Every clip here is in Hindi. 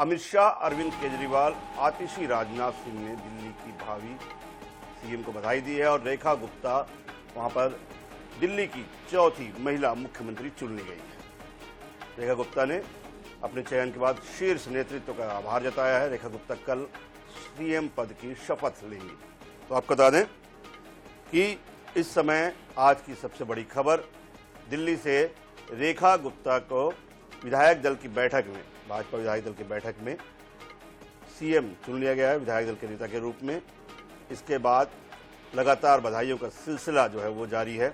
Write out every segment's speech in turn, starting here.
अमित शाह, अरविंद केजरीवाल, आतिशी राजनाथ सिंह ने दिल्ली की भावी सीएम को बधाई दी है और रेखा गुप्ता वहां पर दिल्ली की चौथी महिला मुख्यमंत्री चुन ली गई है। रेखा गुप्ता ने अपने चयन के बाद शीर्ष नेतृत्व का आभार जताया है। रेखा गुप्ता कल सीएम पद की शपथ लेंगी। तो आपको बता दें कि इस समय आज की सबसे बड़ी खबर दिल्ली से रेखा गुप्ता को विधायक दल की बैठक में, भाजपा विधायक दल की बैठक में सीएम चुन लिया गया है विधायक दल के नेता के रूप में। इसके बाद लगातार बधाइयों का सिलसिला जो है वो जारी है।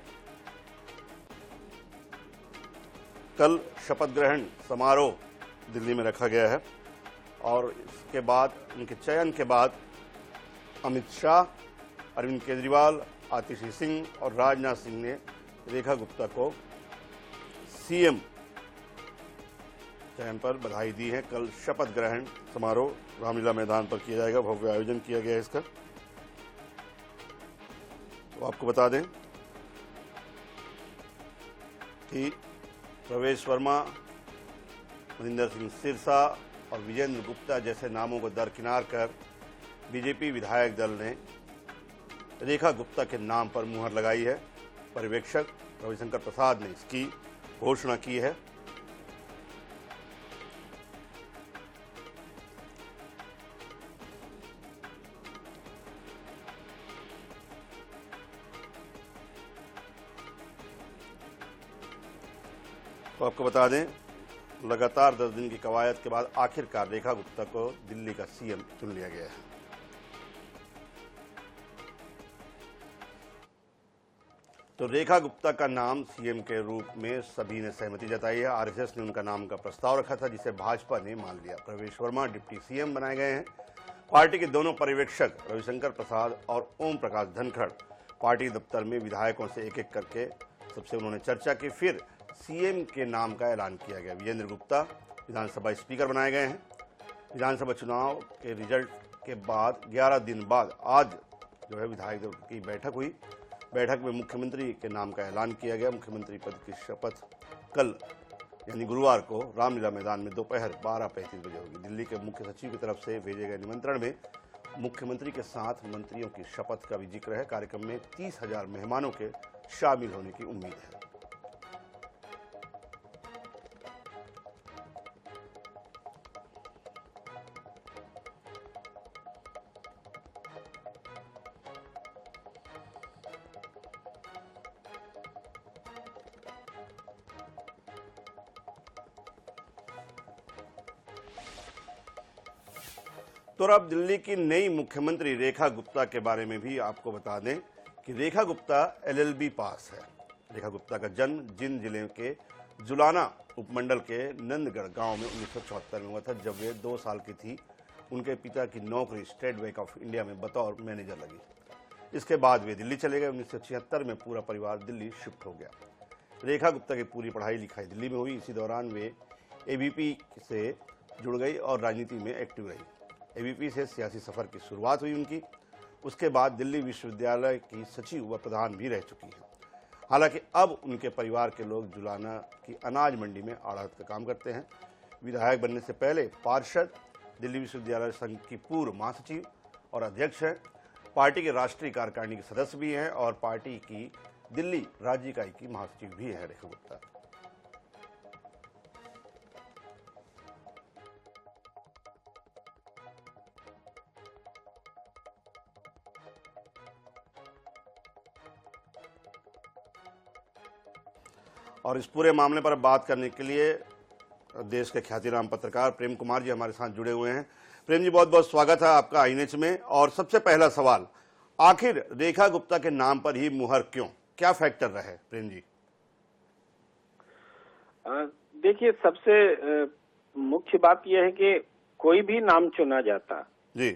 कल शपथ ग्रहण समारोह दिल्ली में रखा गया है और इसके बाद उनके चयन के बाद अमित शाह, अरविंद केजरीवाल, आतिशी सिंह और राजनाथ सिंह ने रेखा गुप्ता को सीएम चयन पर बधाई दी है। कल शपथ ग्रहण समारोह रामलीला मैदान पर किया जाएगा, भव्य आयोजन किया गया है इसका। तो आपको बता दें कि प्रवेश वर्मा, मनिंदर सिंह सिरसा और विजेंद्र गुप्ता जैसे नामों को दरकिनार कर बीजेपी विधायक दल ने रेखा गुप्ता के नाम पर मुहर लगाई है। पर्यवेक्षक रविशंकर प्रसाद ने इसकी घोषणा की है। तो आपको बता दें लगातार 10 दिन की कवायद के बाद आखिरकार रेखा गुप्ता को दिल्ली का सीएम चुन लिया गया है। तो रेखा गुप्ता का नाम सीएम के रूप में सभी ने सहमति जताई है। आरएसएस ने उनका नाम का प्रस्ताव रखा था जिसे भाजपा ने मान लिया। प्रवेश वर्मा डिप्टी सीएम बनाए गए हैं। पार्टी के दोनों पर्यवेक्षक रविशंकर प्रसाद और ओम प्रकाश धनखड़ पार्टी दफ्तर में विधायकों से एक एक करके सबसे उन्होंने चर्चा की। फिर सीएम के नाम का ऐलान किया गया। विजेंद्र गुप्ता विधानसभा स्पीकर बनाए गए हैं। विधानसभा चुनाव के रिजल्ट के बाद 11 दिन बाद आज जो है विधायक दल की बैठक हुई। बैठक में मुख्यमंत्री के नाम का ऐलान किया गया। मुख्यमंत्री पद की शपथ कल यानी गुरुवार को रामलीला मैदान में दोपहर 12:35 बजे होगी। दिल्ली के मुख्य सचिव की तरफ से भेजे गए निमंत्रण में मुख्यमंत्री के साथ मंत्रियों की शपथ का भी जिक्र है। कार्यक्रम में 30,000 मेहमानों के शामिल होने की उम्मीद है। तो अब दिल्ली की नई मुख्यमंत्री रेखा गुप्ता के बारे में भी आपको बता दें कि रेखा गुप्ता एलएलबी पास है। रेखा गुप्ता का जन्म जिंद जिले के जुलाना उपमंडल के नंदगढ़ गांव में 1974 में हुआ था। जब वे 2 साल की थी उनके पिता की नौकरी स्टेट बैंक ऑफ इंडिया में बतौर मैनेजर लगी। इसके बाद वे दिल्ली चले गए। 1976 में पूरा परिवार दिल्ली शिफ्ट हो गया। रेखा गुप्ता की पूरी पढ़ाई लिखाई दिल्ली में हुई। इसी दौरान वे एबीपी से जुड़ गई और राजनीति में एक्टिव रही। एबीपी से सियासी सफर की शुरुआत हुई उनकी। उसके बाद दिल्ली विश्वविद्यालय की सचिव व प्रधान भी रह चुकी हैं। हालांकि अब उनके परिवार के लोग जुलाना की अनाज मंडी में आढ़त का काम करते हैं। विधायक बनने से पहले पार्षद, दिल्ली विश्वविद्यालय संघ की पूर्व महासचिव और अध्यक्ष हैं। पार्टी के राष्ट्रीय कार्यकारिणी के सदस्य भी हैं और पार्टी की दिल्ली राज्य इकाई की महासचिव भी है रेखा गुप्ता। और इस पूरे मामले पर बात करने के लिए देश के ख्यातिनाम पत्रकार प्रेम कुमार जी हमारे साथ जुड़े हुए हैं। प्रेम जी, बहुत बहुत स्वागत है आपका आईएनएच में। और सबसे पहला सवाल, आखिर रेखा गुप्ता के नाम पर ही मुहर क्यों, क्या फैक्टर रहे प्रेम जी? देखिए, सबसे मुख्य बात यह है कि कोई भी नाम चुना जाता जी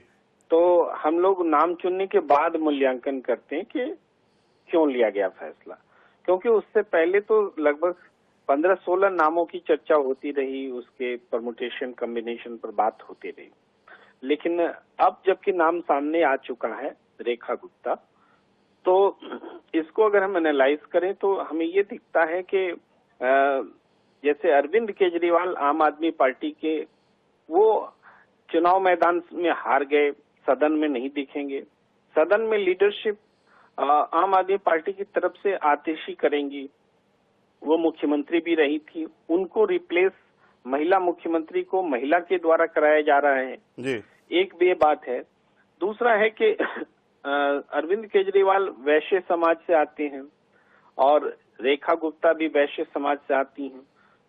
तो हम लोग नाम चुनने के बाद मूल्यांकन करते हैं कि क्यों लिया गया फैसला। क्योंकि उससे पहले तो लगभग 15-16 नामों की चर्चा होती रही, उसके परमुटेशन कॉम्बिनेशन पर बात होती रही। लेकिन अब जबकि नाम सामने आ चुका है रेखा गुप्ता, तो इसको अगर हम एनालाइज करें तो हमें ये दिखता है कि जैसे अरविंद केजरीवाल आम आदमी पार्टी के, वो चुनाव मैदान में हार गए, सदन में नहीं दिखेंगे। सदन में लीडरशिप आम आदमी पार्टी की तरफ से आतिशी करेंगी। वो मुख्यमंत्री भी रही थी, उनको रिप्लेस महिला मुख्यमंत्री को महिला के द्वारा कराया जा रहा है जी। एक भी बात है। दूसरा है कि अरविंद केजरीवाल वैश्य समाज से आते हैं और रेखा गुप्ता भी वैश्य समाज से आती हैं,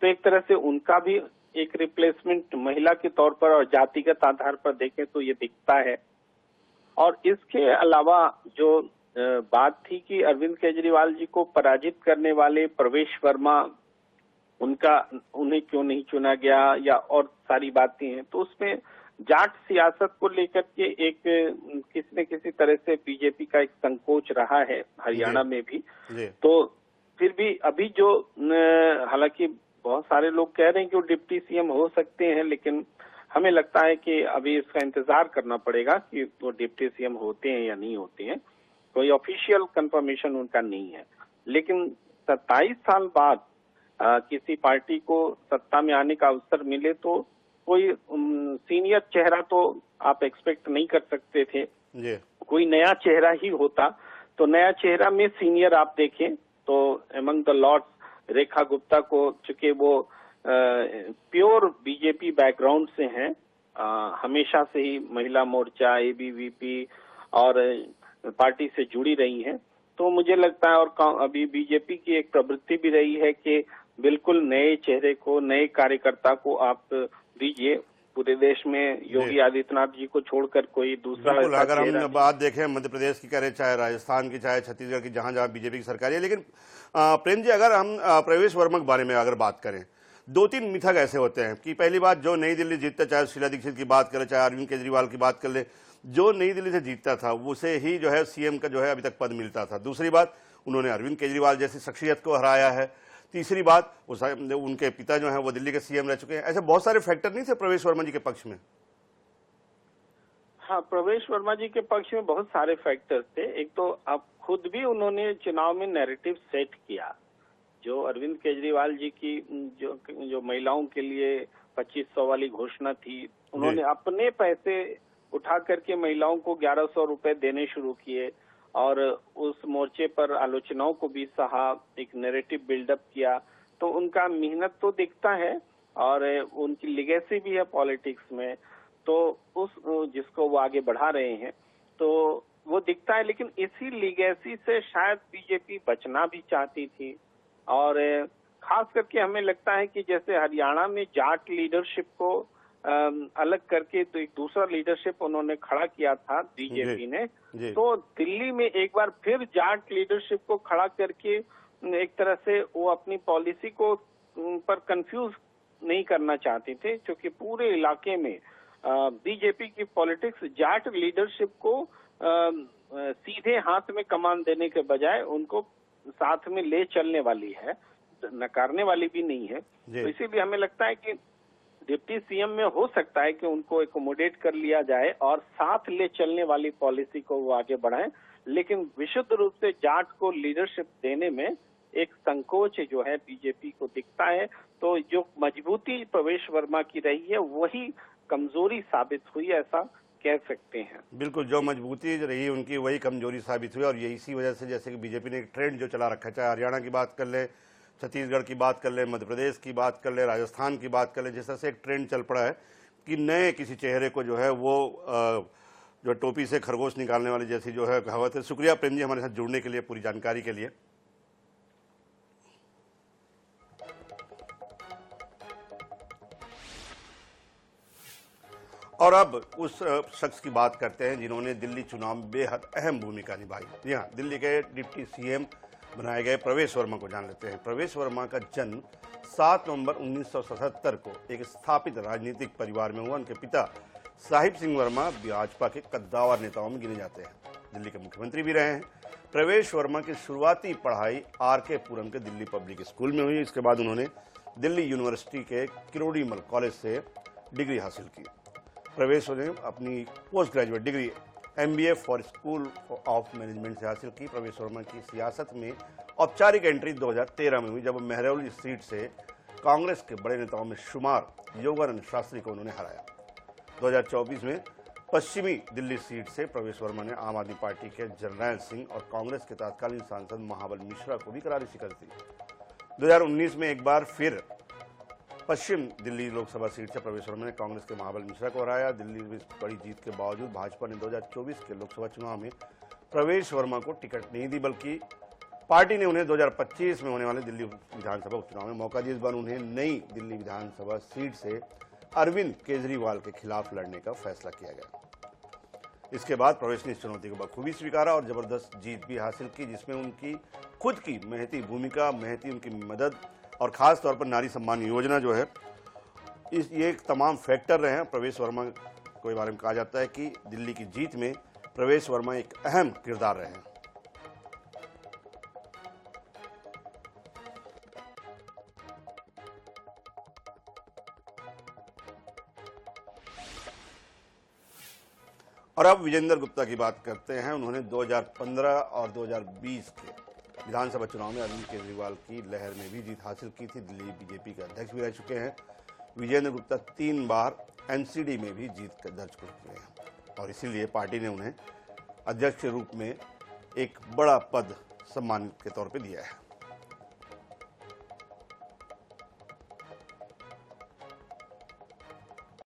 तो एक तरह से उनका भी एक रिप्लेसमेंट महिला के तौर पर और जातिगत आधार पर देखें तो ये दिखता है। और इसके अलावा जो बात थी कि अरविंद केजरीवाल जी को पराजित करने वाले प्रवेश वर्मा, उन्हें क्यों नहीं चुना गया या और सारी बातें हैं, तो उसमें जाट सियासत को लेकर के एक किसी न किसी तरह से बीजेपी का एक संकोच रहा है हरियाणा में भी। तो फिर भी अभी जो हालांकि बहुत सारे लोग कह रहे हैं कि वो डिप्टी सीएम हो सकते हैं, लेकिन हमें लगता है कि अभी इसका इंतजार करना पड़ेगा कि वो डिप्टी सीएम होते हैं या नहीं होते हैं। कोई ऑफिशियल कंफर्मेशन उनका नहीं है, लेकिन 27 साल बाद किसी पार्टी को सत्ता में आने का अवसर मिले तो कोई सीनियर चेहरा तो आप एक्सपेक्ट नहीं कर सकते थे। कोई नया चेहरा ही होता, तो नया चेहरा में सीनियर आप देखें तो among the Lord's Rekha Gupta को, चूंकि वो प्योर बीजेपी बैकग्राउंड से हैं, हमेशा से ही महिला मोर्चा, एबीवीपी और पार्टी से जुड़ी रही हैं, तो मुझे लगता है और अभी बीजेपी की एक प्रवृत्ति भी रही है कि बिल्कुल नए चेहरे को, नए कार्यकर्ता को आप दीजिए। पूरे देश में योगी आदित्यनाथ जी को छोड़कर कोई दूसरा, अगर हम बात देखें मध्य प्रदेश की करें, चाहे राजस्थान की, चाहे छत्तीसगढ़ की, जहां जहां बीजेपी की सरकार है, लेकिन प्रेम जी अगर हम प्रवेश वर्मा के बारे में अगर बात करें, 2-3 मिथक ऐसे होते हैं कि पहली बात, जो नई दिल्ली जीतता, चाहे शीला दीक्षित की बात करें, चाहे अरविंद केजरीवाल की बात कर ले, जो नई दिल्ली से जीतता था उसे ही जो है सीएम का जो है अभी तक पद मिलता था। दूसरी बात, उन्होंने अरविंद केजरीवाल जैसी शख्सियत को हराया है। तीसरी बात, उनके पिता जो है वो दिल्ली के सीएम रह चुके हैं। ऐसे बहुत सारे फैक्टर नहीं थे प्रवेश वर्मा जी के पक्ष में? हाँ, प्रवेश वर्मा जी के पक्ष में बहुत सारे फैक्टर्स थे। एक तो अब खुद भी उन्होंने चुनाव में नैरेटिव सेट किया। जो अरविंद केजरीवाल जी की जो महिलाओं के लिए 2500 वाली घोषणा थी, उन्होंने अपने पैसे उठा करके महिलाओं को 1100 रुपए देने शुरू किए और उस मोर्चे पर आलोचनाओं को भी सहा, एक नैरेटिव बिल्डअप किया। तो उनका मेहनत तो दिखता है और उनकी लिगेसी भी है पॉलिटिक्स में, तो उस जिसको वो आगे बढ़ा रहे हैं तो वो दिखता है। लेकिन इसी लिगेसी से शायद बीजेपी बचना भी चाहती थी और खास करके हमें लगता है कि जैसे हरियाणा में जाट लीडरशिप को अलग करके तो एक दूसरा लीडरशिप उन्होंने खड़ा किया था बीजेपी ने, तो दिल्ली में एक बार फिर जाट लीडरशिप को खड़ा करके एक तरह से वो अपनी पॉलिसी को पर कंफ्यूज नहीं करना चाहते थे, क्योंकि पूरे इलाके में बीजेपी की पॉलिटिक्स जाट लीडरशिप को सीधे हाथ में कमान देने के बजाय उनको साथ में ले चलने वाली है, नकारने वाली भी नहीं है। तो इसीलिए हमें लगता है कि डिप्टी सीएम में हो सकता है कि उनको एकोमोडेट कर लिया जाए और साथ ले चलने वाली पॉलिसी को वो आगे बढ़ाएं, लेकिन विशुद्ध रूप से जाट को लीडरशिप देने में एक संकोच जो है बीजेपी को दिखता है। तो जो मजबूती प्रवेश वर्मा की रही है वही कमजोरी साबित हुई, ऐसा कह सकते हैं। बिल्कुल, जो मजबूती रही उनकी वही कमजोरी साबित हुई और यही इसी वजह से जैसे कि बीजेपी ने एक ट्रेंड जो चला रखा है, चाहे हरियाणा की बात कर ले, छत्तीसगढ़ की बात कर ले, मध्य प्रदेश की बात कर ले, राजस्थान की बात कर ले, जिस तरह से एक ट्रेंड चल पड़ा है कि नए किसी चेहरे को जो है वो जो टोपी से खरगोश निकालने वाली जैसी जो है कहावत है। शुक्रिया प्रेम जी हमारे साथ जुड़ने के लिए, पूरी जानकारी के लिए। और अब उस शख्स की बात करते हैं जिन्होंने दिल्ली चुनाव में बेहद अहम भूमिका निभाई। जी हाँ, दिल्ली के डिप्टी सीएम बनाए गए प्रवेश वर्मा को जान लेते हैं। प्रवेश वर्मा का जन्म 7 नवंबर 1977 को एक स्थापित राजनीतिक परिवार में हुआ। उनके पिता साहिब सिंह वर्मा भाजपा के कद्दावर नेताओं में गिने जाते हैं। दिल्ली के मुख्यमंत्री भी रहे हैं। प्रवेश वर्मा की शुरुआती पढ़ाई आर.के. पुरम के दिल्ली पब्लिक स्कूल में हुई। इसके बाद उन्होंने दिल्ली यूनिवर्सिटी के किरोड़ीमल कॉलेज से डिग्री हासिल की। प्रवेश ने अपनी post graduate degree MBA for school of management से हासिल की। प्रवेश वर्मा की सियासत में औपचारिक एंट्री 2013 में हुई, जब महरौली सीट से कांग्रेस के बड़े नेताओं में शुमार योगानंद शास्त्री को उन्होंने हराया। 2024 में पश्चिमी दिल्ली सीट से प्रवेश वर्मा ने आम आदमी पार्टी के जरनैल सिंह और कांग्रेस के तत्कालीन सांसद महाबल मिश्रा को भी करारी शिकस्त दी। 2019 में एक बार फिर पश्चिम दिल्ली लोकसभा सीट से प्रवेश वर्मा ने कांग्रेस के महाबल मिश्रा को हराया। दिल्ली में बड़ी जीत के बावजूद भाजपा ने 2024 के लोकसभा चुनाव में प्रवेश वर्मा को टिकट नहीं दी, बल्कि पार्टी ने उन्हें 2025 में होने वाले दिल्ली विधानसभा उपचुनाव में मौका दिया। इस बार उन्हें नई दिल्ली विधानसभा सीट से अरविंद केजरीवाल के खिलाफ लड़ने का फैसला किया गया। इसके बाद प्रवेश ने इस चुनौती को बखूबी स्वीकारा और जबरदस्त जीत भी हासिल की, जिसमें उनकी खुद की मेहनती भूमिका, मेहनती उनकी मदद और खास तौर पर नारी सम्मान योजना जो है, ये एक तमाम फैक्टर रहे हैं। प्रवेश वर्मा के बारे में कहा जाता है कि दिल्ली की जीत में प्रवेश वर्मा एक अहम किरदार रहे हैं। और अब विजेंद्र गुप्ता की बात करते हैं। उन्होंने 2015 और 2020 के विधानसभा चुनाव में अरविंद केजरीवाल की लहर में भी जीत हासिल की थी। दिल्ली बीजेपी के अध्यक्ष भी रह चुके हैं। विजेंद्र गुप्ता 3 बार एनसीडी में भी जीत दर्ज कर चुके हैं और इसीलिए पार्टी ने उन्हें अध्यक्ष के रूप में एक बड़ा पद सम्मान के तौर पे दिया है।